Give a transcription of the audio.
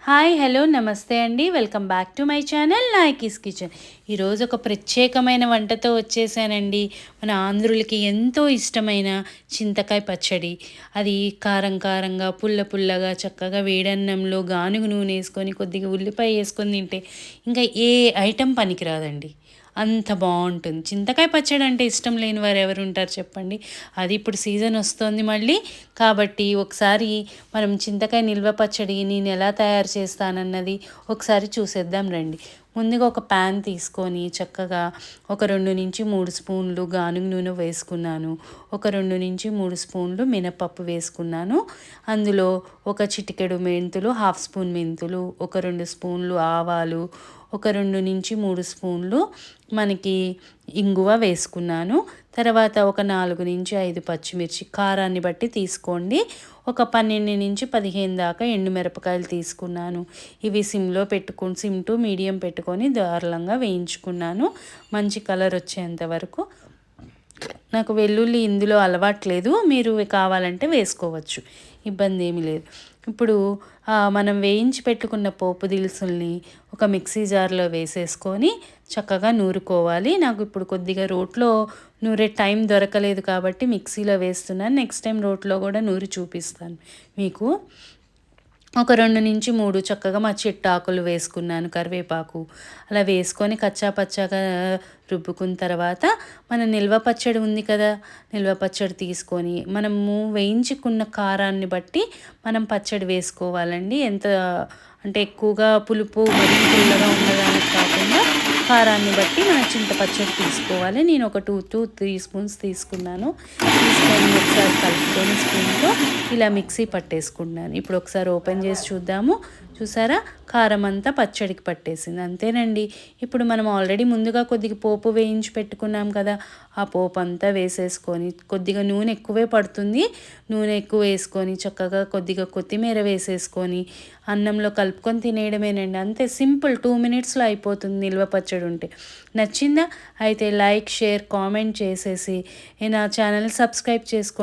Hi hello నమస్తే అండి. Welcome back to my channel Nayaki's kitchen. ఈరోజు ఒక ప్రత్యేకమైన వంటతో వచ్చేసానండి. మన ఆంధ్రులకి ఎంతో ఇష్టమైన చింతకాయ పచ్చడి. అది కారం కారంగా పుల్ల పుల్లగా చక్కగా వేడన్నంలో గానుగ నూనె వేసుకొని కొద్దిగా ఉల్లిపాయ వేసుకొని తింటే ఇంకా ఏ ఐటెం పనికిరాదండి. అంత బాగుంటుంది. చింతకాయ పచ్చడి అంటే ఇష్టం లేని వారు ఎవరు ఉంటారు చెప్పండి. అది ఇప్పుడు సీజన్ వస్తుంది మళ్ళీ. కాబట్టి ఒకసారి మనం చింతకాయ నిల్వ పచ్చడి నేను ఎలా తయారు చేస్తానన్నది ఒకసారి చూసేద్దాం రండి. ముందుగా ఒక ప్యాన్ తీసుకొని చక్కగా ఒక 2-3 స్పూన్లు గానుగ నూనె వేసుకున్నాను. ఒక 2-3 స్పూన్లు మినపప్పు వేసుకున్నాను. అందులో ఒక చిటికెడు మెంతులు, హాఫ్ స్పూన్ మెంతులు, ఒక 2 స్పూన్లు ఆవాలు, ఒక 2-3 స్పూన్లు మనకి ఇంగువ వేసుకున్నాను. తర్వాత ఒక 4-5 పచ్చిమిర్చి కారాన్ని బట్టి తీసుకోండి. ఒక 12-15 దాకా ఎండుమిరపకాయలు తీసుకున్నాను. ఇవి సిమ్ టు మీడియం పెట్టుకొని దారుణంగా వేయించుకున్నాను మంచి కలర్ వచ్చేంత వరకు. నాకు వెల్లుల్లి ఇందులో అలవాట్లేదు, మీరు కావాలంటే వేసుకోవచ్చు, ఇబ్బంది ఏమీ లేదు. ఇప్పుడు మనం వేయించి పెట్టుకున్న పోపు దినుసుల్ని ఒక మిక్సీ జార్లో వేసేసుకొని చక్కగా నూరుకోవాలి. నాకు ఇప్పుడు కొద్దిగా రోట్లో నూరే టైం దొరకలేదు కాబట్టి మిక్సీలో వేస్తున్నాను. నెక్స్ట్ టైం రోట్లో కూడా నూరి చూపిస్తాను మీకు. ఒక 2-3 చక్కగా మా చెట్టాకులు వేసుకున్నాను, కరివేపాకు అలా వేసుకొని కచ్చా పచ్చాగా రుబ్బుకున్న తర్వాత మన నిల్వ పచ్చడి ఉంది కదా, నిల్వ పచ్చడి తీసుకొని మనము వేయించుకున్న కారాన్ని బట్టి మనం పచ్చడి వేసుకోవాలండి. ఎంత అంటే ఎక్కువగా పులుపు మరీ పుల్లగా ఉండడానికి కాకుండా కారాన్ని బట్టి మనం చింతపచ్చడి తీసుకోవాలి. నేను ఒక 2-3 స్పూన్స్ తీసుకున్నాను. తీసుకొని ఒకసారి కలుపుకొని స్పూన్తో ఇలా మిక్సీ పట్టేసుకున్నాను. ఇప్పుడు ఒకసారి ఓపెన్ చేసి చూద్దాము. చూసారా, కారం అంతా పచ్చడికి పట్టేసింది. అంతేనండి. ఇప్పుడు మనం ఆల్రెడీ ముందుగా కొద్దిగా పోపు వేయించి పెట్టుకున్నాం కదా, ఆ పోపు అంతా వేసేసుకొని కొద్దిగా నూనె ఎక్కువే పడుతుంది. నూనె ఎక్కువ వేసుకొని చక్కగా కొద్దిగా కొత్తిమీర వేసేసుకొని అన్నంలో కలుపుకొని తినేయడమేనండి. అంతే సింపుల్, 2 మినిట్స్లో అయిపోతుంది నిల్వ పచ్చడి ఉంటే. నచ్చిందా? అయితే లైక్, షేర్, కామెంట్ చేసేసి నా ఛానల్ సబ్స్క్రైబ్ చేసుకోండి.